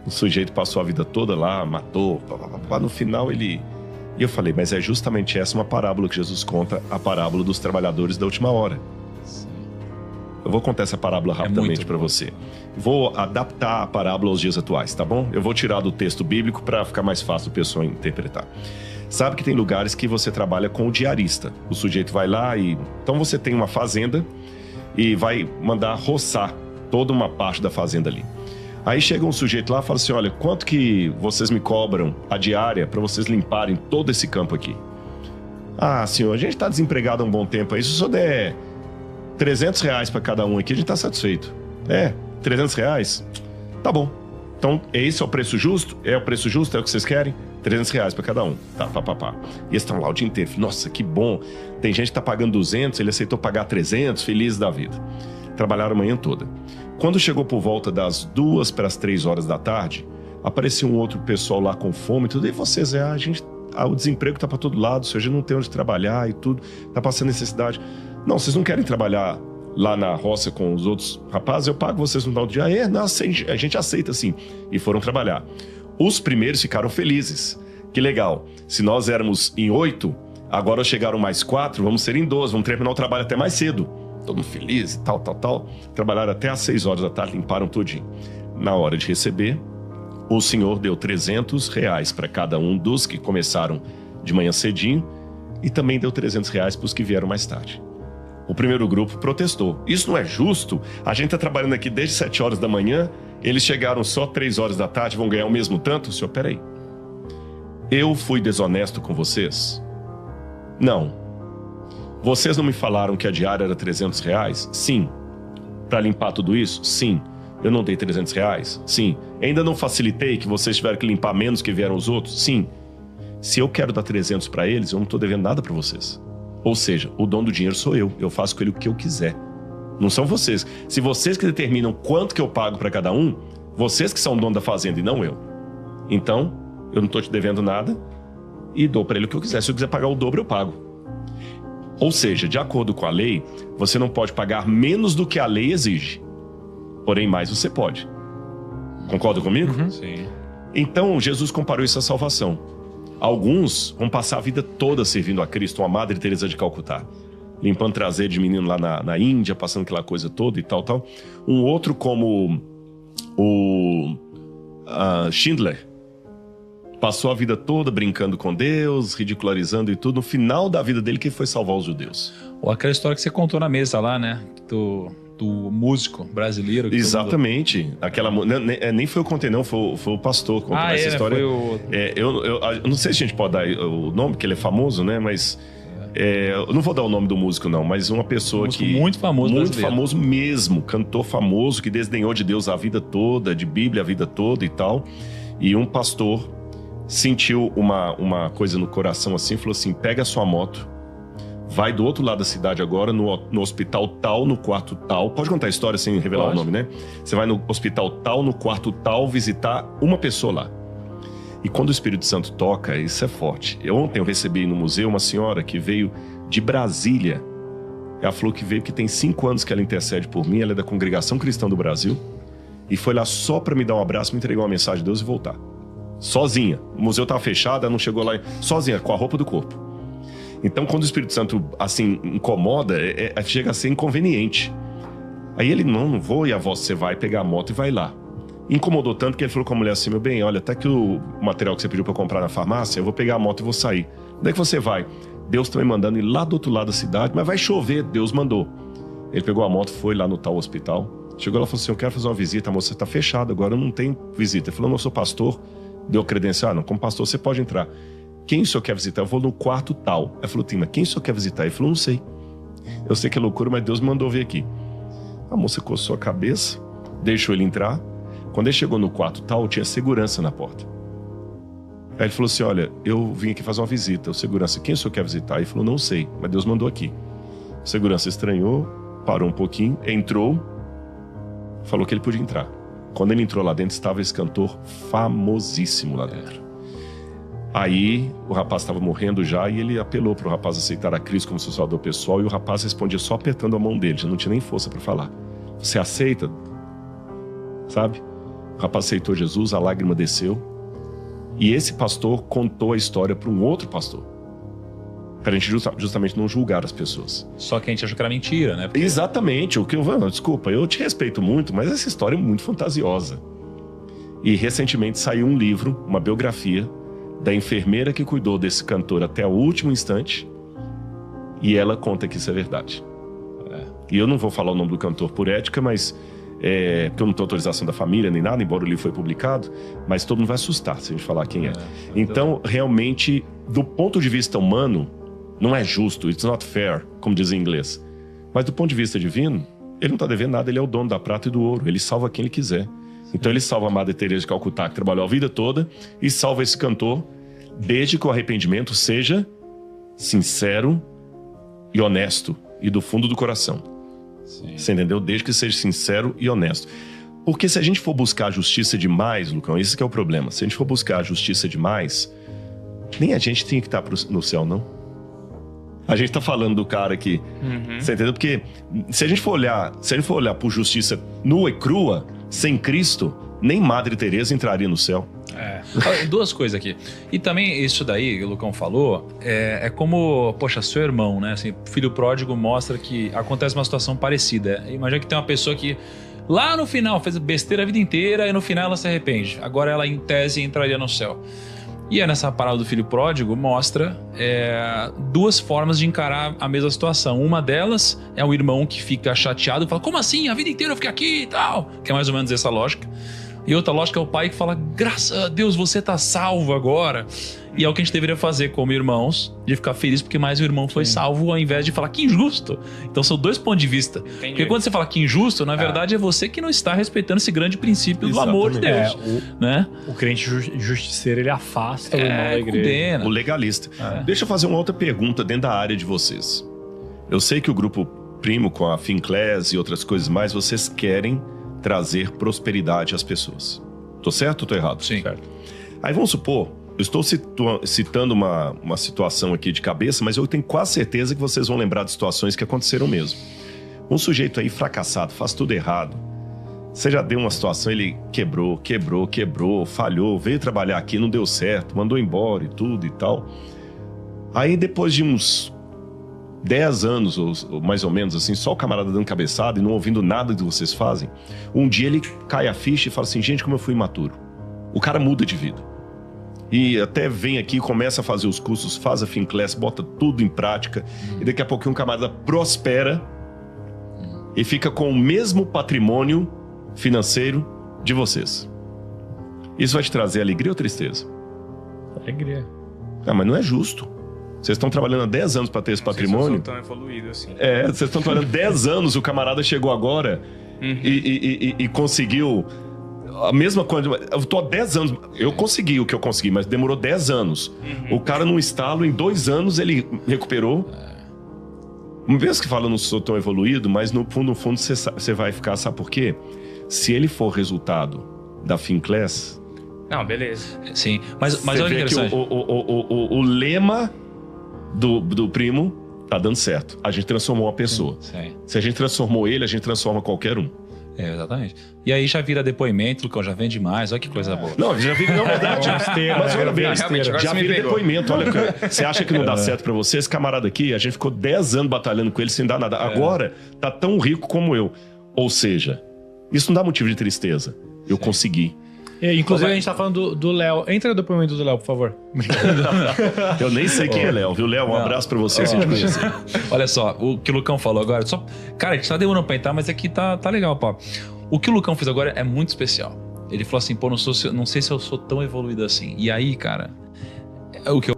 O sujeito passou a vida toda lá, matou, no final ele... E eu falei, mas é justamente essa uma parábola que Jesus conta, a parábola dos trabalhadores da última hora. Sim. Eu vou contar essa parábola rapidamente para você. Vou adaptar a parábola aos dias atuais, tá bom? Eu vou tirar do texto bíblico para ficar mais fácil a pessoa interpretar. Sabe que tem lugares que você trabalha com o diarista. O sujeito vai lá e... Então você tem uma fazenda e vai mandar roçar toda uma parte da fazenda ali. Aí chega um sujeito lá e fala assim, olha, quanto que vocês me cobram a diária para vocês limparem todo esse campo aqui? Ah, senhor, a gente está desempregado há um bom tempo aí. Se o senhor der R$300 para cada um aqui, a gente está satisfeito. É, R$300? Tá bom. Então, esse é o preço justo? É o preço justo? É o que vocês querem? R$300 para cada um. Tá, pá. E eles estão lá o dia inteiro. Nossa, que bom. Tem gente que tá pagando 200, ele aceitou pagar 300, feliz da vida. Trabalharam a manhã toda. Quando chegou por volta das 2 para as 3 horas da tarde, apareceu um outro pessoal lá com fome e tudo. E vocês, o desemprego tá para todo lado, a gente não tem onde trabalhar e tudo, tá passando necessidade. Não, vocês não querem trabalhar lá na roça com os outros rapazes? Eu pago vocês no final do dia. Não, a gente aceita sim. E foram trabalhar. Os primeiros ficaram felizes. Que legal. Se nós éramos em 8, agora chegaram mais 4, vamos ser em 12, vamos terminar o trabalho até mais cedo. Todo mundo feliz e tal. Trabalharam até às 6 horas da tarde, limparam tudinho. Na hora de receber, o senhor deu R$300 para cada um dos que começaram de manhã cedinho e também deu R$300 para os que vieram mais tarde. O primeiro grupo protestou. Isso não é justo? A gente está trabalhando aqui desde 7 horas da manhã, eles chegaram só 3 horas da tarde, vão ganhar o mesmo tanto? Senhor, peraí. Eu fui desonesto com vocês? Não. Vocês não me falaram que a diária era R$300? Sim. Para limpar tudo isso? Sim. Eu não dei R$300? Sim. Ainda não facilitei que vocês tiveram que limpar menos que vieram os outros? Sim. Se eu quero dar 300 para eles, eu não estou devendo nada para vocês. Ou seja, o dono do dinheiro sou eu. Eu faço com ele o que eu quiser. Não são vocês. Se vocês que determinam quanto que eu pago para cada um, vocês que são dono da fazenda e não eu. Então, eu não estou te devendo nada e dou para ele o que eu quiser. Se eu quiser pagar o dobro, eu pago. Ou seja, de acordo com a lei, você não pode pagar menos do que a lei exige. Porém, mais você pode. Concorda comigo? Uhum. Sim. Então, Jesus comparou isso à salvação. Alguns vão passar a vida toda servindo a Cristo, uma Madre Teresa de Calcutá, limpando traseiro de menino lá na Índia, passando aquela coisa toda e tal. Um outro como o Schindler, passou a vida toda brincando com Deus, ridicularizando e tudo. No final da vida dele, que foi salvar os judeus. Ou aquela história que você contou na mesa lá, né? Do músico brasileiro. Exatamente. Aquela, nem foi eu que contei, não. Foi o pastor que contou essa história. Foi o... eu não sei se a gente pode dar o nome, porque ele é famoso, né? Mas... eu não vou dar o nome do músico, não. Mas uma pessoa muito famoso. Muito famoso mesmo. Cantor famoso, que desdenhou de Deus a vida toda, de Bíblia a vida toda e tal. E um pastor sentiu uma coisa no coração assim, falou assim, pega a sua moto, vai do outro lado da cidade agora, no hospital tal, no quarto tal, pode contar a história sem revelar o nome, né? Você vai no hospital tal, no quarto tal, visitar uma pessoa lá. E quando o Espírito Santo toca, isso é forte. Ontem eu recebi no museu uma senhora que veio de Brasília. Ela falou que veio, que tem 5 anos que ela intercede por mim, ela é da Congregação Cristã do Brasil, e foi lá só para me dar um abraço, me entregar uma mensagem de Deus e voltar. Sozinha. O museu estava fechado, ela não chegou lá sozinha, com a roupa do corpo. Então, quando o Espírito Santo, assim, incomoda, chega a ser inconveniente. Aí ele, não vou, e a voz, você vai pegar a moto e vai lá. Incomodou tanto que ele falou com a mulher assim, meu bem, olha, até que o material que você pediu para comprar na farmácia, eu vou pegar a moto e vou sair. Onde é que você vai? Deus está me mandando ir lá do outro lado da cidade, mas vai chover, Deus mandou. Ele pegou a moto, foi lá no tal hospital, chegou lá e falou assim, eu quero fazer uma visita, a moça está fechada, agora eu não tenho visita. Ele falou, não, eu sou pastor. Deu credencial? Não, como pastor você pode entrar. Quem o senhor quer visitar? Eu vou no quarto tal. Ela falou, mas quem o senhor quer visitar? Ele falou, não sei. Eu sei que é loucura, mas Deus me mandou vir aqui. A moça coçou a cabeça, deixou ele entrar. Quando ele chegou no quarto tal, tinha segurança na porta. Aí ele falou assim, olha, eu vim aqui fazer uma visita. O segurança, quem o senhor quer visitar? Ele falou, não sei, mas Deus mandou aqui. O segurança estranhou, parou um pouquinho, entrou, falou que ele podia entrar. Quando ele entrou lá dentro, estava esse cantor famosíssimo lá dentro. Aí, o rapaz estava morrendo já e ele apelou para o rapaz aceitar a Cristo como seu salvador pessoal e o rapaz respondia só apertando a mão dele, já não tinha nem força para falar. Você aceita? Sabe? O rapaz aceitou Jesus, a lágrima desceu. E esse pastor contou a história para um outro pastor. Para a gente justamente não julgar as pessoas. Só que a gente achou que era mentira, né? Porque... Exatamente. Desculpa, eu te respeito muito, mas essa história é muito fantasiosa. E recentemente saiu um livro, uma biografia, da enfermeira que cuidou desse cantor até o último instante. E ela conta que isso é verdade. E eu não vou falar o nome do cantor por ética, mas... porque eu não tenho autorização da família nem nada, embora o livro foi publicado, mas todo mundo vai assustar se a gente falar quem é. Então, realmente, do ponto de vista humano, não é justo, it's not fair, como diz em inglês. Mas do ponto de vista divino, ele não está devendo nada, ele é o dono da prata e do ouro, ele salva quem ele quiser. Então ele salva a Madre Teresa de Calcutá, que trabalhou a vida toda, e salva esse cantor, desde que o arrependimento seja sincero e honesto, e do fundo do coração. Sim. Você entendeu? Desde que seja sincero e honesto. Porque se a gente for buscar a justiça demais, Lucão, esse que é o problema. Se a gente for buscar a justiça demais, nem a gente tem que estar no céu, não. A gente tá falando do cara aqui. Você entendeu? Porque se a gente for olhar por justiça nua e crua, sem Cristo, nem Madre Teresa entraria no céu. Duas coisas aqui. E também isso daí que o Lucão falou, é como, poxa, seu irmão, né? Assim, filho pródigo mostra que acontece uma situação parecida. Imagina que tem uma pessoa que lá no final fez besteira a vida inteira e no final ela se arrepende. Agora ela, em tese, entraria no céu. E nessa parábola do filho pródigo mostra duas formas de encarar a mesma situação. Uma delas é o irmão que fica chateado e fala, como assim? A vida inteira eu fiquei aqui e tal. Que é mais ou menos essa lógica. E outra lógica é o pai que fala, graças a Deus você tá salvo agora. E é o que a gente deveria fazer como irmãos, de ficar feliz porque mais o irmão foi salvo, ao invés de falar que injusto. Então são dois pontos de vista. Entendi. Porque quando você fala que injusto, na verdade é você que não está respeitando esse grande princípio do amor de Deus. Né? O crente justiceiro, ele afasta o irmão da igreja. Condena. O legalista. Deixa eu fazer uma outra pergunta dentro da área de vocês. Eu sei que o grupo Primo, com a Finclass e outras coisas mais, vocês querem trazer prosperidade às pessoas. Tô certo ou tô errado? Sim. Certo. Aí vamos supor, eu estou citando uma situação aqui de cabeça, mas eu tenho quase certeza que vocês vão lembrar de situações que aconteceram mesmo. Um sujeito aí fracassado, faz tudo errado. Você já deu uma situação, ele quebrou, falhou, veio trabalhar aqui, não deu certo, mandou embora e tudo e tal. Aí depois de uns 10 anos, ou mais ou menos assim, só o camarada dando cabeçada e não ouvindo nada do que vocês fazem, um dia ele cai a ficha e fala assim, gente, como eu fui imaturo. O cara muda de vida. E até vem aqui, começa a fazer os cursos, faz a Finclass, bota tudo em prática, e daqui a pouquinho um camarada prospera e fica com o mesmo patrimônio financeiro de vocês. Isso vai te trazer alegria ou tristeza? Alegria. Mas não é justo. Vocês estão trabalhando há 10 anos para ter esse patrimônio. Não tão evoluído assim. Vocês estão trabalhando 10 anos, o camarada chegou agora e conseguiu a mesma coisa. Eu tô há 10 anos, eu consegui o que eu consegui, mas demorou 10 anos. O cara num estalo, em 2 anos ele recuperou. Uma vez que fala, não sou tão evoluído, mas no fundo você vai ficar, sabe por quê? Se ele for resultado da Finclass... Não, beleza. Sim, mas olha que interessante. O lema do Primo tá dando certo. A gente transformou uma pessoa. Sim. Se a gente transformou ele, a gente transforma qualquer um. Exatamente. E aí já vira depoimento, Lucão, já vende mais, olha que coisa boa. Não, já vira, não, verdade. Mas olha bem, já vira depoimento. Olha, você acha que não dá certo pra você? Esse camarada aqui, a gente ficou 10 anos batalhando com ele sem dar nada. Agora, tá tão rico como eu. Ou seja, isso não dá motivo de tristeza. Eu consegui. Inclusive, a gente tá falando do Léo. Entra no depoimento do Léo, por favor. Eu nem sei quem é Léo, viu, Léo? Um abraço pra você, se a gente conhecer. Olha só, o que o Lucão falou agora. Cara, a gente tá demorando pra entrar, mas aqui tá legal, pô. O que o Lucão fez agora é muito especial. Ele falou assim, não sei se eu sou tão evoluído assim. E aí, cara, o que eu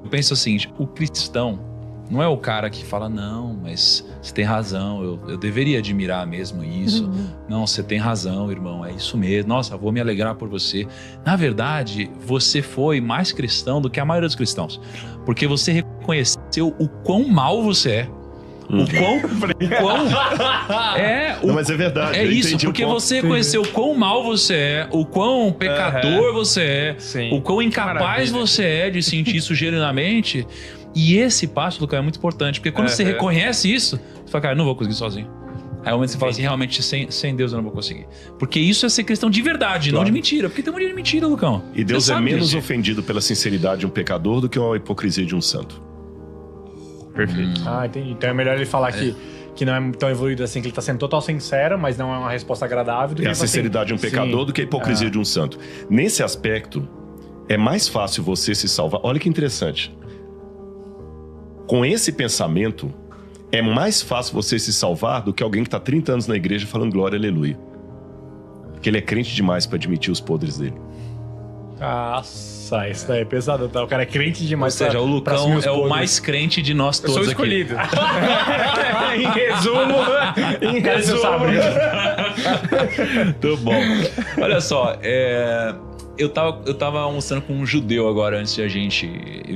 penso é o seguinte, o cristão não é o cara que fala, não, mas você tem razão, eu deveria admirar mesmo isso. Não, você tem razão, irmão, é isso mesmo. Nossa, vou me alegrar por você. Na verdade, você foi mais cristão do que a maioria dos cristãos. Porque você reconheceu o quão mal você é. O quão não, mas é verdade. É isso, porque você reconheceu o quão mal você é, o quão pecador você é, o quão incapaz você é de sentir isso genuinamente. E esse passo, Lucas, é muito importante, porque quando você reconhece isso, você fala, cara, eu não vou conseguir sozinho. Aí é o momento que você fala assim, realmente, sem Deus eu não vou conseguir. Porque isso é ser cristão de verdade, não de mentira. Porque tem um monte de mentira, Lucão. E Deus é menos ofendido pela sinceridade de um pecador do que a hipocrisia de um santo. Perfeito. Entendi. Então é melhor ele falar que não é tão evoluído assim, que ele tá sendo total sincero, mas não é uma resposta agradável. Do que a sinceridade de um pecador do que a hipocrisia de um santo. Nesse aspecto, é mais fácil você se salvar. Olha que interessante. Com esse pensamento, é mais fácil você se salvar do que alguém que está 30 anos na igreja falando glória, aleluia. Porque ele é crente demais para admitir os podres dele. Nossa, isso daí é pesado. O cara é crente demais. Ou seja, o Lucão é o mais crente de nós todos aqui. Eu sou escolhido. Em resumo. Muito bom. Olha só, eu tava almoçando com um judeu agora antes de a gente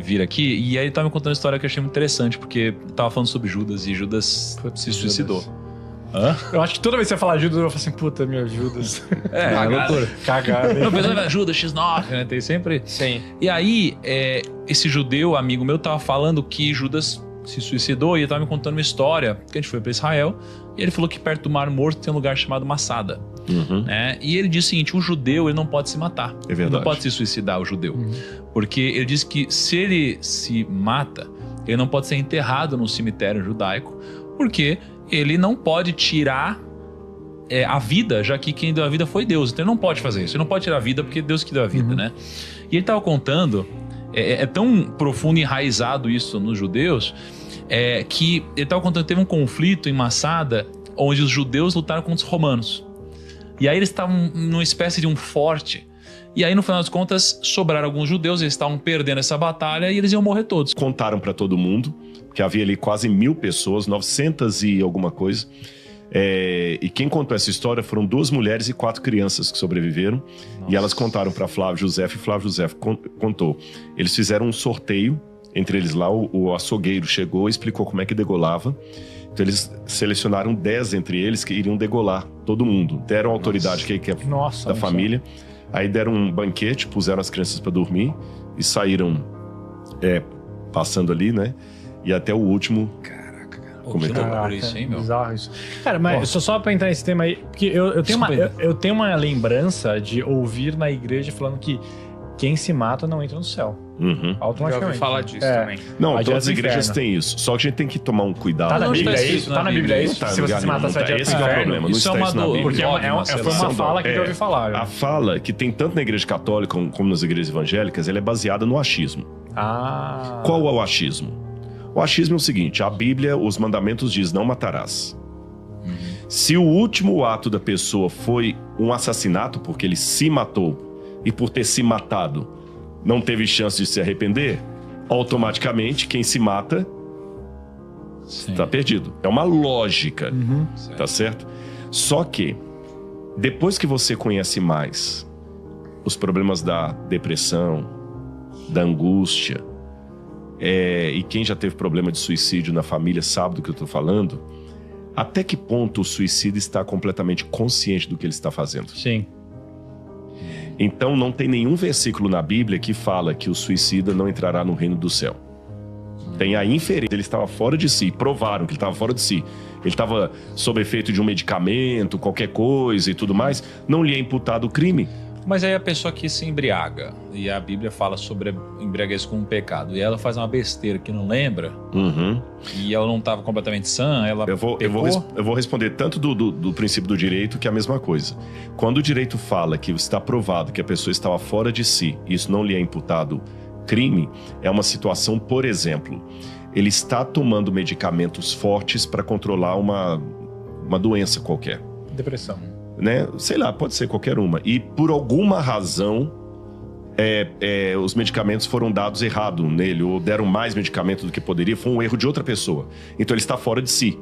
vir aqui, e aí ele tava me contando uma história que eu achei muito interessante, porque tava falando sobre Judas, e Judas se suicidou. Hã? Eu acho que toda vez que você falar Judas, eu vou falar assim, puta, meu Judas. É loucura. Cagada. Não, pensando Judas, X9, né? Tem sempre... Sim. E aí, esse judeu, amigo meu, tava falando que Judas se suicidou, e ele tava me contando uma história, que a gente foi pra Israel, e ele falou que perto do Mar Morto tem um lugar chamado Massada. Né? E ele disse o seguinte, o judeu ele não pode se matar. É verdade. Ele não pode se suicidar, o judeu. Porque ele diz que se ele se mata, ele não pode ser enterrado no cemitério judaico, porque ele não pode tirar a vida, já que quem deu a vida foi Deus. Então ele não pode fazer isso. Ele não pode tirar a vida porque é Deus que deu a vida, né? E ele estava contando, é tão profundo e enraizado isso nos judeus, que ele estava contando que teve um conflito em Massada, onde os judeus lutaram contra os romanos. E aí eles estavam numa espécie de um forte. E aí, no final das contas, sobraram alguns judeus, eles estavam perdendo essa batalha e eles iam morrer todos. Contaram para todo mundo, que havia ali quase 1.000 pessoas, 900 e alguma coisa. E quem contou essa história foram 2 mulheres e 4 crianças que sobreviveram. Nossa. E elas contaram para Flávio José, e Flávio José contou. Eles fizeram um sorteio entre eles lá, o açougueiro chegou e explicou como é que degolava. Então eles selecionaram 10 entre eles que iriam degolar todo mundo. Deram autoridade que é da família. Aí deram um banquete, puseram as crianças para dormir e saíram passando ali, né? E até o último... Caraca, cara. Comentou. Caraca, isso, hein, meu? Bizarro isso. Cara, mas só pra entrar nesse tema aí, porque eu tenho uma lembrança de ouvir na igreja falando que quem se mata não entra no céu. Automaticamente. Já ouvi falar disso também. Não, todas as igrejas têm isso. Só que a gente tem que tomar um cuidado. Tá na Bíblia isso? Tá na Bíblia isso? Tá, se você se matar, você vai direto esse é o problema. Isso é uma dor. Porque foi uma fala que eu ouvi falar. A fala que tem tanto na igreja católica como nas igrejas evangélicas, ela é baseada no achismo. Qual é o achismo? O achismo é o seguinte, a Bíblia, os mandamentos diz, não matarás. Se o último ato da pessoa foi um assassinato, porque ele se matou, e por ter se matado não teve chance de se arrepender, automaticamente quem se mata está perdido. É uma lógica, tá certo? Só que depois que você conhece mais os problemas da depressão, da angústia, e quem já teve problema de suicídio na família sabe do que eu estou falando, até que ponto o suicida está completamente consciente do que ele está fazendo? Sim. Então não tem nenhum versículo na Bíblia que fala que o suicida não entrará no reino do céu. Tem a inferência, ele estava fora de si, provaram que ele estava fora de si. Ele estava sob efeito de um medicamento, qualquer coisa e tudo mais, não lhe é imputado o crime. Mas aí a pessoa que se embriaga, e a Bíblia fala sobre embriaguez como um pecado, e ela faz uma besteira que não lembra, e ela não estava completamente sã, ela eu vou responder tanto do princípio do direito, que é a mesma coisa. Quando o direito fala que está provado que a pessoa estava fora de si, e isso não lhe é imputado crime, é uma situação, por exemplo, ele está tomando medicamentos fortes para controlar uma doença qualquer. Depressão. Né? Sei lá, pode ser qualquer uma. E por alguma razão, os medicamentos foram dados errado nele, ou deram mais medicamento do que poderia, foi um erro de outra pessoa. Então ele está fora de si.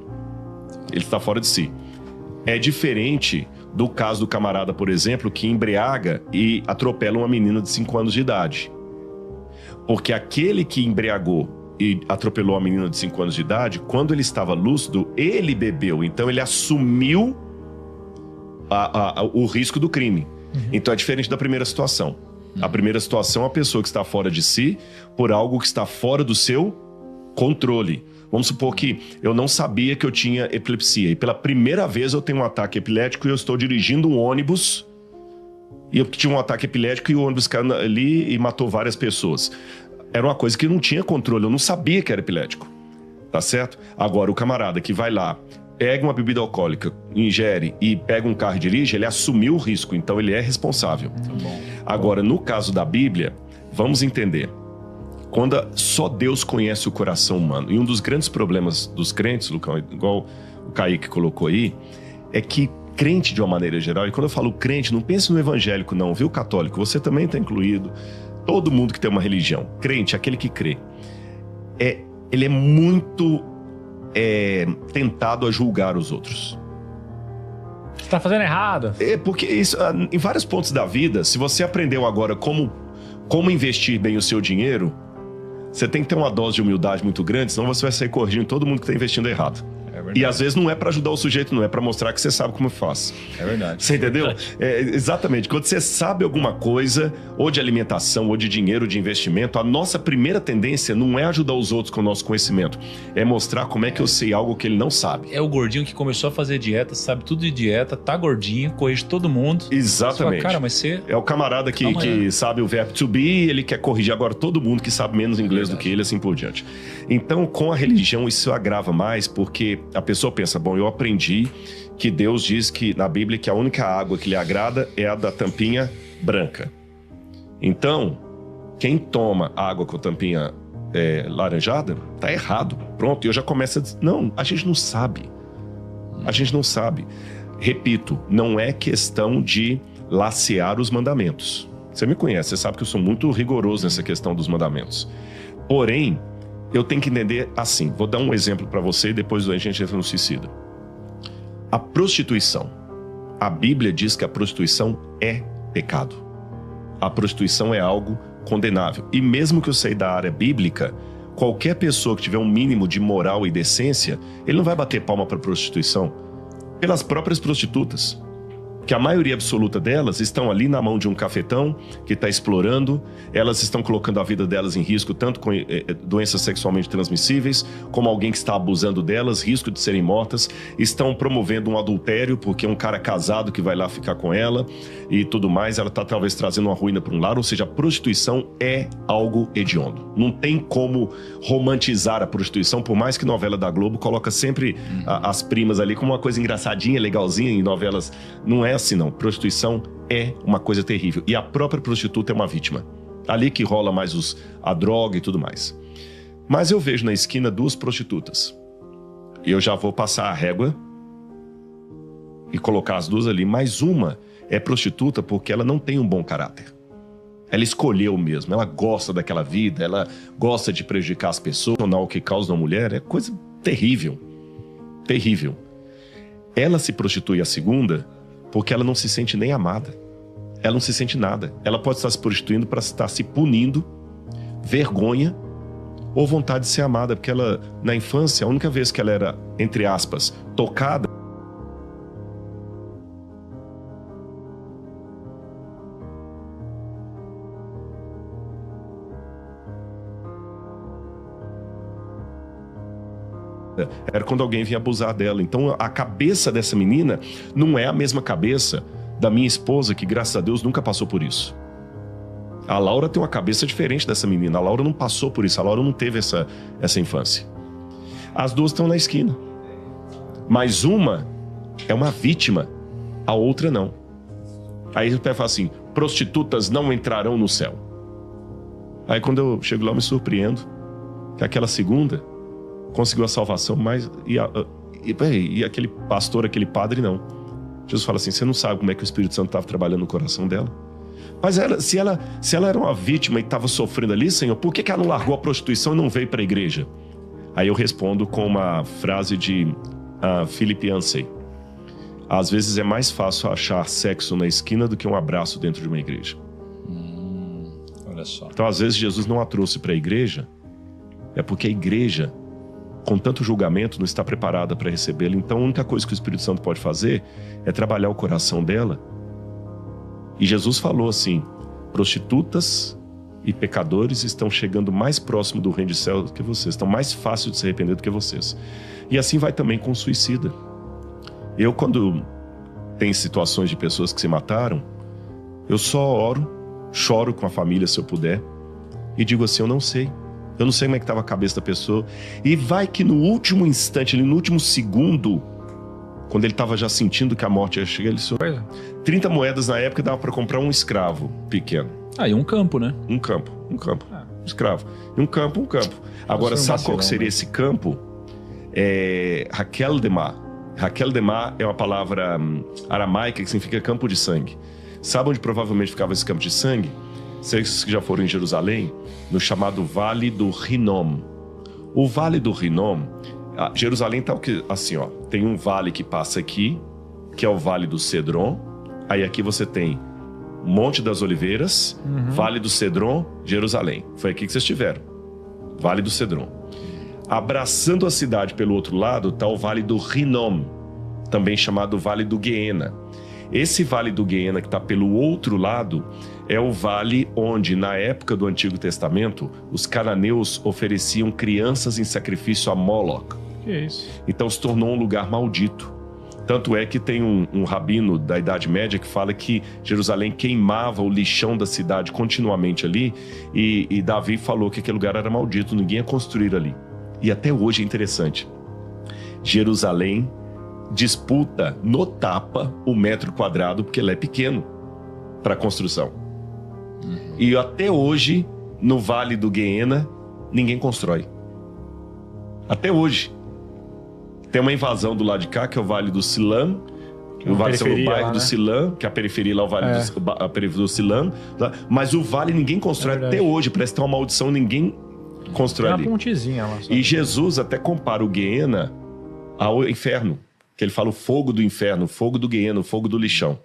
Ele está fora de si. É diferente do caso do camarada, por exemplo, que embriaga e atropela uma menina de 5 anos de idade. Porque aquele que embriagou e atropelou a menina de 5 anos de idade, quando ele estava lúcido, ele bebeu. Então ele assumiu o risco do crime. Então é diferente da primeira situação. A primeira situação é a pessoa que está fora de si por algo que está fora do seu controle. Vamos supor que eu não sabia que eu tinha epilepsia. E pela primeira vez eu tenho um ataque epilético e eu estou dirigindo um ônibus. E eu tinha um ataque epilético e o ônibus caiu ali e matou várias pessoas. Era uma coisa que eu não tinha controle, eu não sabia que era epilético. Tá certo? Agora, o camarada que vai lá, pega uma bebida alcoólica, ingere e pega um carro e dirige, ele assumiu o risco, então ele é responsável. Agora, no caso da Bíblia, vamos entender. Quando só Deus conhece o coração humano. E um dos grandes problemas dos crentes, Lucão, igual o Kaique colocou aí, é que crente de uma maneira geral, e quando eu falo crente, não pense no evangélico não, viu, católico? Você também está incluído. Todo mundo que tem uma religião. Crente, aquele que crê. Ele é muito tentado a julgar os outros. Você está fazendo errado. Porque isso, em vários pontos da vida, se você aprendeu agora como investir bem o seu dinheiro, você tem que ter uma dose de humildade muito grande, senão você vai sair corrigindo todo mundo que está investindo errado. E às vezes não é para ajudar o sujeito, não é para mostrar que você sabe como faz. É verdade. Você entendeu? Exatamente. Quando você sabe alguma coisa, ou de alimentação, ou de dinheiro, de investimento, a nossa primeira tendência não é ajudar os outros com o nosso conhecimento, é mostrar como é que eu sei algo que ele não sabe. É o gordinho que começou a fazer dieta, sabe tudo de dieta, tá gordinho, corrige todo mundo. Exatamente. Cara, mas você... É o camarada que sabe o verbo to be, ele quer corrigir agora todo mundo que sabe menos inglês do que ele, assim por diante. Então, com a religião, isso agrava mais, porque a pessoa pensa, bom, eu aprendi que Deus diz que na Bíblia que a única água que lhe agrada é a da tampinha branca. Então, quem toma água com tampinha laranjada, tá errado. Pronto, e eu já começo a dizer, não, a gente não sabe. A gente não sabe. Repito, não é questão de lacear os mandamentos. Você me conhece, você sabe que eu sou muito rigoroso nessa questão dos mandamentos. Porém, eu tenho que entender assim. Vou dar um exemplo para você e depois a gente entra no suicida. A prostituição. A Bíblia diz que a prostituição é pecado. A prostituição é algo condenável. E mesmo que eu saia da área bíblica, qualquer pessoa que tiver um mínimo de moral e decência, ele não vai bater palma para prostituição pelas próprias prostitutas. Que a maioria absoluta delas estão ali na mão de um cafetão que está explorando, elas estão colocando a vida delas em risco, tanto com doenças sexualmente transmissíveis, como alguém que está abusando delas, risco de serem mortas, estão promovendo um adultério, porque um cara casado que vai lá ficar com ela e tudo mais, ela está talvez trazendo uma ruína para um lar, ou seja, a prostituição é algo hediondo. Não tem como romantizar a prostituição, por mais que novela da Globo coloca sempre as primas ali como uma coisa engraçadinha, legalzinha, em novelas não é assim não, prostituição é uma coisa terrível. E a própria prostituta é uma vítima. Ali que rola mais a droga e tudo mais. Mas eu vejo na esquina duas prostitutas. E eu já vou passar a régua e colocar as duas ali. Mas uma é prostituta porque ela não tem um bom caráter. Ela escolheu mesmo, ela gosta daquela vida, ela gosta de prejudicar as pessoas. O que causa uma mulher é coisa terrível. Terrível. Ela se prostitui a segunda porque ela não se sente nem amada. Ela não se sente nada. Ela pode estar se prostituindo para estar se punindo, vergonha ou vontade de ser amada, porque ela, na infância, a única vez que ela era, entre aspas, tocada, era quando alguém vinha abusar dela. Então a cabeça dessa menina não é a mesma cabeça da minha esposa, que graças a Deus nunca passou por isso. A Laura tem uma cabeça diferente dessa menina. A Laura não passou por isso, a Laura não teve essa infância. As duas estão na esquina, mas uma é uma vítima, a outra não. Aí o pé fala assim, prostitutas não entrarão no céu. Aí quando eu chego lá eu me surpreendo que aquela segunda conseguiu a salvação, mas e aquele pastor, aquele padre, não. Jesus fala assim, você não sabe como é que o Espírito Santo estava trabalhando no coração dela? Mas se ela era uma vítima e estava sofrendo ali, Senhor, por que ela não largou a prostituição e não veio para a igreja? Aí eu respondo com uma frase de Philip Yancey. Às vezes é mais fácil achar sexo na esquina do que um abraço dentro de uma igreja. Olha só. Então, às vezes, Jesus não a trouxe para a igreja, é porque a igreja, com tanto julgamento, não está preparada para recebê-la. Então a única coisa que o Espírito Santo pode fazer é trabalhar o coração dela. E Jesus falou assim, prostitutas e pecadores estão chegando mais próximo do reino de céu do que vocês, estão mais fácil de se arrepender do que vocês. E assim vai também com o suicida. Eu, quando tem situações de pessoas que se mataram, eu só oro, choro com a família se eu puder, e digo assim, eu não sei como é que estava a cabeça da pessoa. E vai que no último instante, no último segundo, quando ele estava já sentindo que a morte ia chegar, ele disse, 30 moedas na época dava para comprar um escravo pequeno. E um campo, né? Um campo. Um escravo. E um campo. Agora, sabe qual que seria esse campo? Raquel Demar. Raquel Demar é uma palavra aramaica que significa campo de sangue. Sabe onde provavelmente ficava esse campo de sangue? Vocês que já foram em Jerusalém, no chamado Vale do Rinom. O Vale do Rinom, Jerusalém está assim, ó, tem um vale que passa aqui, que é o Vale do Cedron. Aí aqui você tem Monte das Oliveiras, Vale do Cedron, Jerusalém. Foi aqui que vocês estiveram. Vale do Cedron. Abraçando a cidade pelo outro lado está o Vale do Rinom, também chamado Vale do Guiena. Esse Vale do Guiena que está pelo outro lado é o vale onde, na época do Antigo Testamento, os cananeus ofereciam crianças em sacrifício a Moloch. Que isso? Então se tornou um lugar maldito. Tanto é que tem um rabino da Idade Média que fala que Jerusalém queimava o lixão da cidade continuamente ali, e Davi falou que aquele lugar era maldito, ninguém ia construir ali. E até hoje é interessante. Jerusalém disputa no tapa o metro quadrado porque ele é pequeno para construção. E até hoje, no Vale do Guiena, ninguém constrói. Até hoje. Tem uma invasão do lado de cá, que é o Vale do Silam, o Vale do bairro do Silam, que é a periferia lá, o Vale do Silam. Mas o Vale ninguém constrói até hoje. Parece que tem uma maldição, ninguém constrói ali. Tem uma pontezinha lá. E Jesus até compara o Guiena ao inferno. Que ele fala o fogo do inferno, o fogo do Guiena, o fogo do lixão.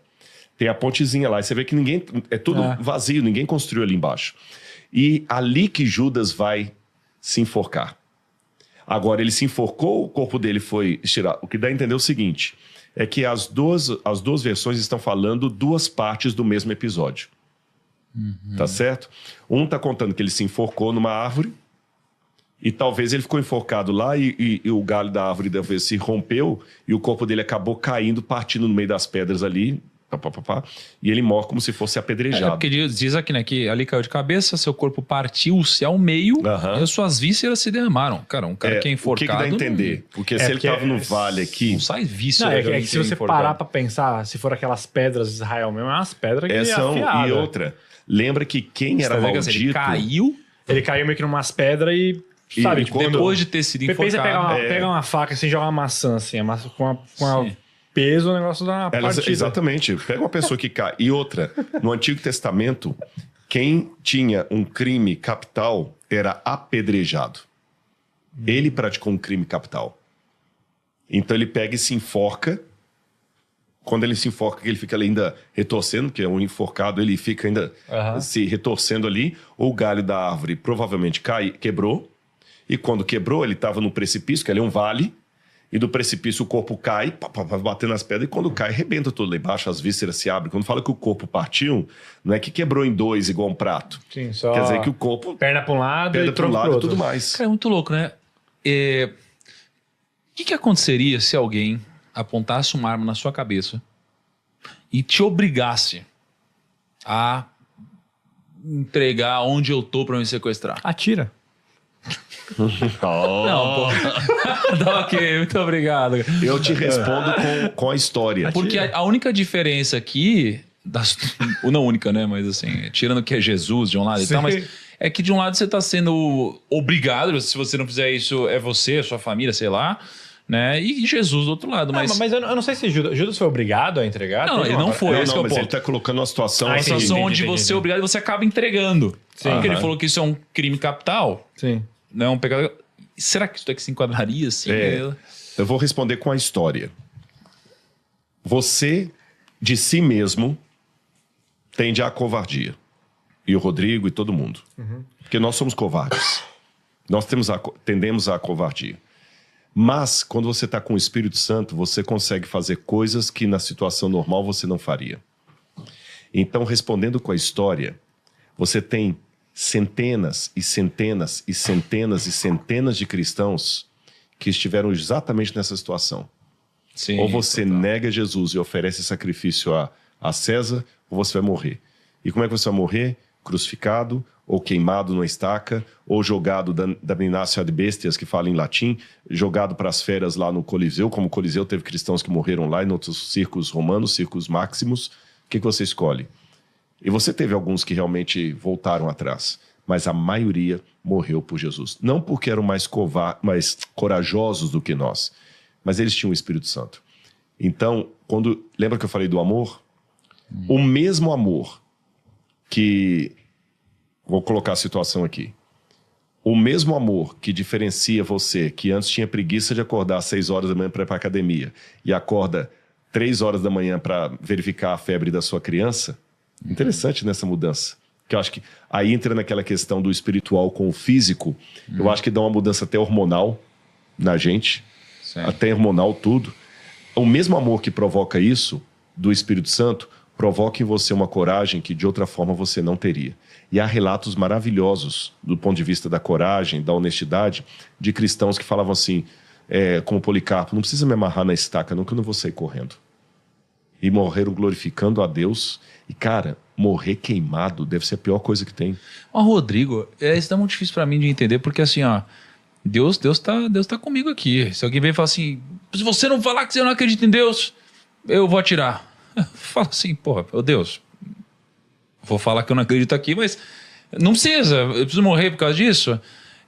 Tem a pontezinha lá, e você vê que ninguém... É tudo vazio, ninguém construiu ali embaixo. E ali que Judas vai se enforcar. Agora, ele se enforcou, o corpo dele foi estirado. O que dá a entender é o seguinte, é que as duas versões estão falando duas partes do mesmo episódio. Tá certo? Um tá contando que ele se enforcou numa árvore, e talvez ele ficou enforcado lá e o galho da árvore talvez se rompeu, e o corpo dele acabou caindo, partindo no meio das pedras ali, e ele morre como se fosse apedrejado. Porque diz aqui, né, que ali caiu de cabeça, seu corpo partiu-se ao meio e as suas vísceras se derramaram. Cara, um cara que é enforcado... O que dá a entender? Porque se ele tava no vale aqui... Não sai víscera. É que se você parar pra pensar, se for aquelas pedras de Israel mesmo, é umas pedras que e outra, lembra que quem era maldito... Ele caiu... Ele caiu meio que numas pedras e... Sabe, tipo, depois de ter sido enforcado... Pega uma faca assim, joga uma maçã assim, com a peso, o negócio dá uma partida. Exatamente. Pega uma pessoa que cai. E outra, no Antigo Testamento, quem tinha um crime capital era apedrejado. Ele praticou um crime capital. Então ele pega e se enforca. Quando ele se enforca, ele fica ali ainda retorcendo, porque é um enforcado, ele fica ainda se retorcendo ali. O galho da árvore provavelmente quebrou. E quando quebrou, ele estava no precipício, que ali é um vale. E do precipício o corpo cai, batendo nas pedras, e quando cai, arrebenta tudo lá embaixo, as vísceras se abrem. Quando fala que o corpo partiu, não é que quebrou em dois igual um prato. Sim, só... Quer dizer que o corpo... Perna para um lado perna e tronco pro outro. E tudo mais. Cara, é muito louco, né? O que aconteceria se alguém apontasse uma arma na sua cabeça e te obrigasse a entregar onde eu tô pra me sequestrar? Atira. Não, pô. Não, ok, muito obrigado. Eu te respondo com a história. Porque a única diferença aqui, não única, né? Mas assim, tirando que é Jesus de um lado e tal, mas é que de um lado você tá sendo obrigado, se você não fizer isso, é você, a sua família, sei lá, né? E Jesus do outro lado. Mas eu não sei se Judas foi obrigado a entregar. Não, ele não foi. Não, mas ele tá colocando uma situação assim. Uma situação onde você é obrigado e você acaba entregando. Sim. Porque ele falou que isso é um crime capital. Sim. Não é um pecado. Será que isso daqui se enquadraria assim? Eu vou responder com a história. Você, de si mesmo, tende à covardia. E o Rodrigo e todo mundo. Porque nós somos covardes. Nós tendemos à covardia. Mas, quando você está com o Espírito Santo, você consegue fazer coisas que na situação normal você não faria. Então, respondendo com a história, você tem centenas e centenas e centenas e centenas de cristãos que estiveram exatamente nessa situação. Sim, ou você nega Jesus e oferece sacrifício a César, ou você vai morrer. E como é que você vai morrer? Crucificado, ou queimado numa estaca, ou jogado da Damnatio ad Bestias, que fala em latim, jogado para as feras lá no Coliseu, como o Coliseu teve cristãos que morreram lá, e em outros círculos romanos, círculos máximos. O que você escolhe? E você teve alguns que realmente voltaram atrás, mas a maioria morreu por Jesus. Não porque eram mais corajosos do que nós, mas eles tinham o Espírito Santo. Então, lembra que eu falei do amor? O mesmo amor que... Vou colocar a situação aqui. O mesmo amor que diferencia você, que antes tinha preguiça de acordar às 6 horas da manhã para ir para a academia, e acorda 3 horas da manhã para verificar a febre da sua criança. Interessante nessa mudança. Que eu acho que aí entra naquela questão do espiritual com o físico. Eu acho que dá uma mudança até hormonal na gente. Sim. Até hormonal, tudo. O mesmo amor que provoca isso, do Espírito Santo, provoca em você uma coragem que de outra forma você não teria. E há relatos maravilhosos, do ponto de vista da coragem, da honestidade, de cristãos que falavam assim, como Policarpo, não precisa me amarrar na estaca não, que eu não vou sair correndo. E morreram glorificando a Deus. E, cara, morrer queimado deve ser a pior coisa que tem. Ó, Rodrigo, isso tá muito difícil pra mim de entender, porque assim, ó, Deus tá comigo aqui. Se alguém vem e fala assim, se você não falar que você não acredita em Deus, eu vou atirar. Fala assim, porra, meu Deus, vou falar que eu não acredito aqui, mas não precisa, eu preciso morrer por causa disso.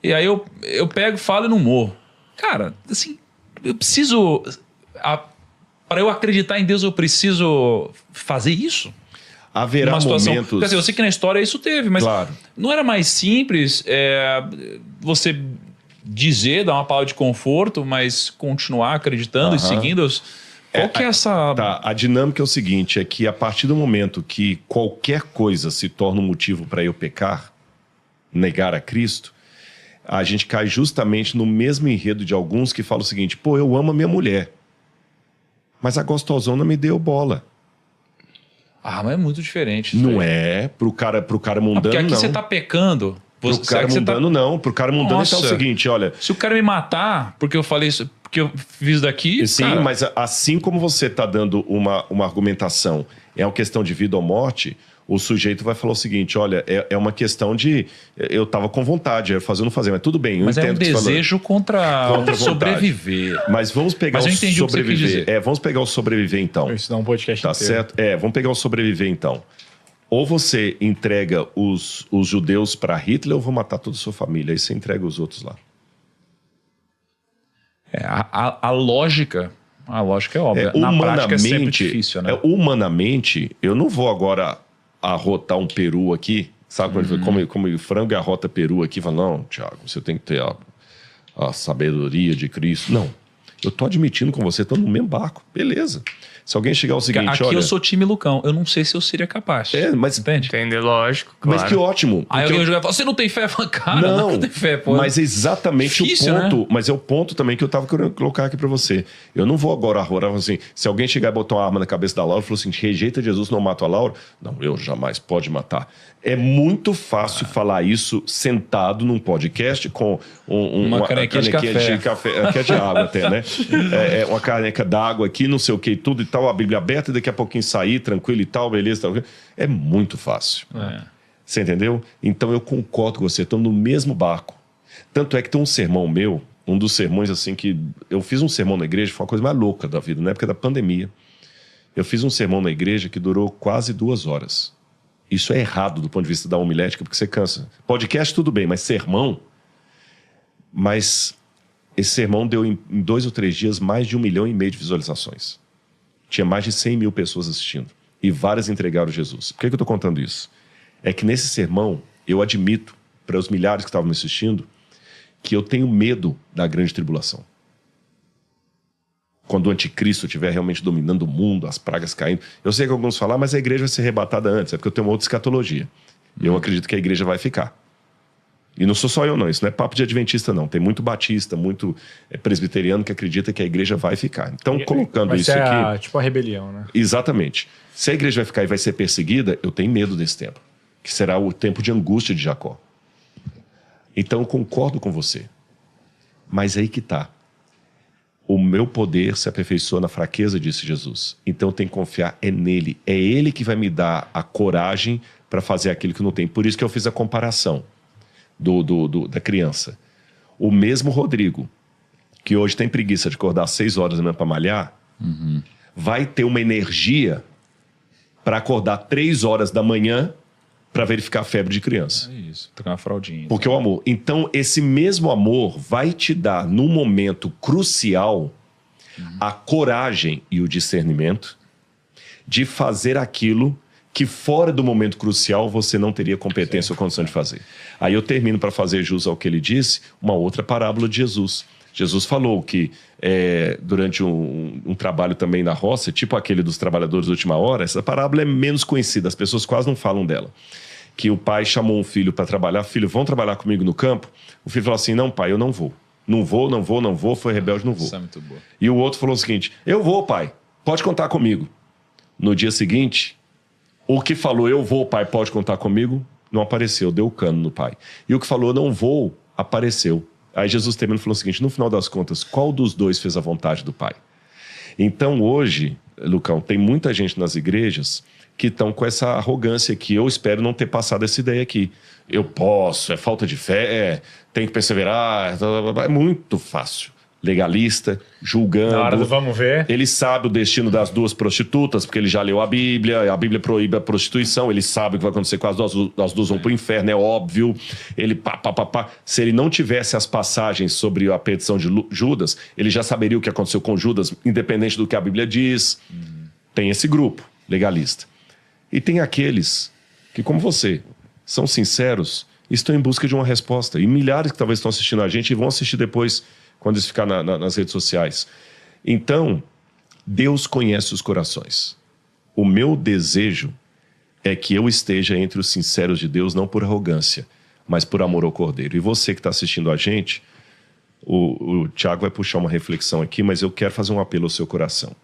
E aí eu pego, falo e não morro. Cara, assim, eu preciso... Para eu acreditar em Deus, eu preciso fazer isso? Haverá uma situação, momentos... Porque, assim, eu sei que na história isso teve, mas claro. Não era mais simples você dizer, dar uma palavra de conforto, mas continuar acreditando e seguindo os... Qual que é essa... Tá, a dinâmica é o seguinte, é que a partir do momento que qualquer coisa se torna um motivo para eu pecar, negar a Cristo, a gente cai justamente no mesmo enredo de alguns que falam o seguinte, pô, eu amo a minha mulher, mas a gostosona me deu bola. Ah, mas é muito diferente. Não é, pro cara mundano, porque aqui não. você tá pecando. Pro cara mundano, não. Pro cara mundano, então é o seguinte, olha... Se o cara me matar porque eu falei isso, porque eu fiz daqui... Sim, cara... mas assim como você tá dando uma argumentação, é uma questão de vida ou morte, o sujeito vai falar o seguinte, olha, é uma questão de... Eu tava com vontade, eu fazer ou não fazer, mas tudo bem, eu mas entendo. Mas é um desejo contra sobreviver. Mas vamos pegar o sobreviver. Vamos pegar o sobreviver, então. Isso dá um podcast tá inteiro. Certo? Vamos pegar o sobreviver, então. Ou você entrega os judeus para Hitler, ou vou matar toda a sua família. Aí você entrega os outros lá. A lógica é óbvia. Na prática é sempre difícil, né? Humanamente, eu não vou agora arrotar um peru aqui, sabe? Como frango e arrota peru aqui, fala, não, Thiago, você tem que ter a sabedoria de Cristo. Não. Eu tô admitindo com você, tô no mesmo barco. Beleza. Se alguém chegar ao seguinte, aqui olha... eu sou time Lucão, eu não sei se eu seria capaz. Mas... Entende? Entender, lógico, claro. Mas que ótimo. Aí alguém jogar e fala, você não tem fé? Fala, cara, não tem fé, pô. Mas é exatamente difícil, o ponto, né? Mas é o ponto também que eu tava querendo colocar aqui pra você. Eu não vou agora arrorar assim, se alguém chegar e botar uma arma na cabeça da Laura e falou assim, rejeita Jesus, não mato a Laura. Não, eu jamais, pode matar. É muito fácil falar isso sentado num podcast com uma canequinha de café, que é de água até, né? Uma caneca d'água aqui, não sei o que e tudo e tal, a Bíblia aberta e daqui a pouquinho sair, tranquilo e tal, beleza, tal. É muito fácil. Você entendeu? Então eu concordo com você, estou no mesmo barco. Tanto é que tem um sermão meu, um dos sermões assim que... Eu fiz um sermão na igreja, foi uma coisa mais louca da vida, na época da pandemia. Eu fiz um sermão na igreja que durou quase 2 horas. Isso é errado do ponto de vista da homilética, porque você cansa. Podcast tudo bem, mas sermão... Mas esse sermão deu em 2 ou 3 dias mais de 1,5 milhão de visualizações. Tinha mais de 100 mil pessoas assistindo. E várias entregaram Jesus. Por que eu estou contando isso? É que nesse sermão, eu admito, para os milhares que estavam me assistindo, que eu tenho medo da grande tribulação. Quando o anticristo estiver realmente dominando o mundo, as pragas caindo. Eu sei que alguns falam, mas a igreja vai ser arrebatada antes. É porque eu tenho uma outra escatologia. Eu acredito que a igreja vai ficar. E não sou só eu, não. Isso não é papo de adventista, não. Tem muito batista, muito presbiteriano que acredita que a igreja vai ficar. Então, colocando isso aqui... Tipo a rebelião, né? Exatamente. Se a igreja vai ficar e vai ser perseguida, eu tenho medo desse tempo. que será o tempo de angústia de Jacó. Então eu concordo com você. Mas aí que está. O meu poder se aperfeiçoa na fraqueza, disse Jesus. Então eu tenho que confiar nele. É ele que vai me dar a coragem para fazer aquilo que não tem. Por isso que eu fiz a comparação da criança. O mesmo Rodrigo, que hoje tem preguiça de acordar às 6 horas da manhã para malhar, vai ter uma energia para acordar 3 horas da manhã para verificar a febre de criança. É isso, trocar uma fraldinha. Porque o amor. Então, esse mesmo amor vai te dar, no momento crucial, a coragem e o discernimento de fazer aquilo que fora do momento crucial você não teria competência ou condição de fazer. Aí eu termino, para fazer jus ao que ele disse, uma outra parábola de Jesus. Jesus falou que durante um trabalho também na roça, tipo aquele dos trabalhadores da última hora, essa parábola é menos conhecida, as pessoas quase não falam dela. Que o pai chamou um filho para trabalhar: filho, vão trabalhar comigo no campo? O filho falou assim: não, pai, eu não vou. Não vou, foi rebelde, não vou. Isso é muito boa. E o outro falou o seguinte: eu vou, pai, pode contar comigo. No dia seguinte, o que falou eu vou, pai, pode contar comigo, não apareceu, deu cano no pai. E o que falou não vou, apareceu. Aí Jesus terminou e falou o seguinte: no final das contas, qual dos dois fez a vontade do pai? Então hoje, Lucão, tem muita gente nas igrejas que estão com essa arrogância que eu espero não ter passado essa ideia aqui. Eu posso, é falta de fé, tem que perseverar, é muito fácil. Legalista, julgando. Na hora do vamos ver. Ele sabe o destino das 2 prostitutas, porque ele já leu a Bíblia proíbe a prostituição, ele sabe o que vai acontecer com as duas vão pro inferno, é óbvio. Ele Se ele não tivesse as passagens sobre a petição de Judas, ele já saberia o que aconteceu com Judas, independente do que a Bíblia diz. Tem esse grupo legalista. E tem aqueles que, como você, são sinceros e estão em busca de uma resposta. E milhares que talvez estão assistindo a gente e vão assistir depois, quando isso ficar nas redes sociais. Então, Deus conhece os corações. O meu desejo é que eu esteja entre os sinceros de Deus, não por arrogância, mas por amor ao Cordeiro. E você que está assistindo a gente, o Tiago vai puxar uma reflexão aqui, mas eu quero fazer um apelo ao seu coração.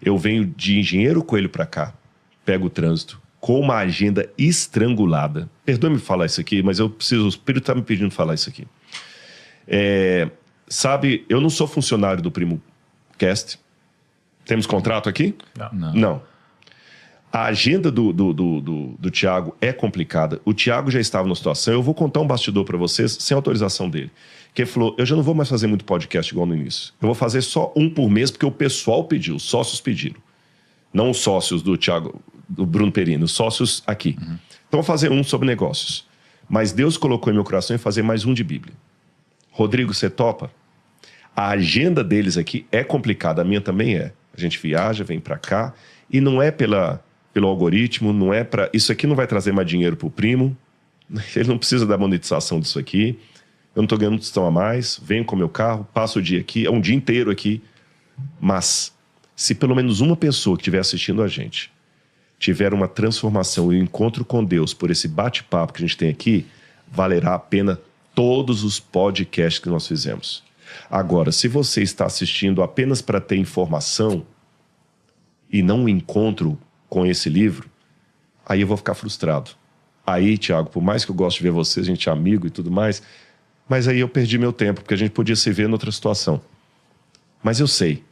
Eu venho de Engenheiro Coelho para cá, pego o trânsito, com uma agenda estrangulada. Perdoe-me falar isso aqui, mas o Espírito está me pedindo falar isso aqui. Sabe, eu não sou funcionário do Primo Cast. Temos contrato aqui? Não. A agenda do Tiago é complicada. O Tiago já estava numa situação, eu vou contar um bastidor para vocês, sem autorização dele, que ele falou: eu já não vou mais fazer muito podcast igual no início. Eu vou fazer só um por mês, porque o pessoal pediu, os sócios pediram. Não os sócios do Tiago, do Bruno Perini, os sócios aqui. Então eu vou fazer um sobre negócios. Mas Deus colocou em meu coração em fazer mais um de Bíblia. Rodrigo, você topa? A agenda deles aqui é complicada, a minha também é. A gente viaja, vem para cá, e não é pelo algoritmo, não é para... Isso aqui não vai trazer mais dinheiro pro Primo, ele não precisa da monetização disso aqui, eu não estou ganhando tostão a mais, venho com meu carro, passo o dia aqui, é um dia inteiro aqui, mas se pelo menos uma pessoa que estiver assistindo a gente tiver uma transformação e um encontro com Deus por esse bate-papo que a gente tem aqui, valerá a pena todos os podcasts que nós fizemos. Agora, se você está assistindo apenas para ter informação e não um encontro com esse livro, aí eu vou ficar frustrado. Aí, Tiago, por mais que eu goste de ver você, a gente é amigo e tudo mais, mas aí eu perdi meu tempo, porque a gente podia se ver em outra situação. Mas eu sei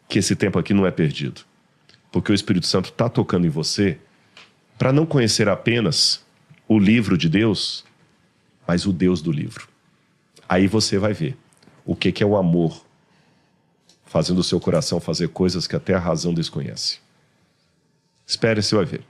que esse tempo aqui não é perdido, porque o Espírito Santo está tocando em você para não conhecer apenas o livro de Deus, mas o Deus do livro. Aí você vai ver o que é o amor, fazendo o seu coração fazer coisas que até a razão desconhece. Espere, você vai ver.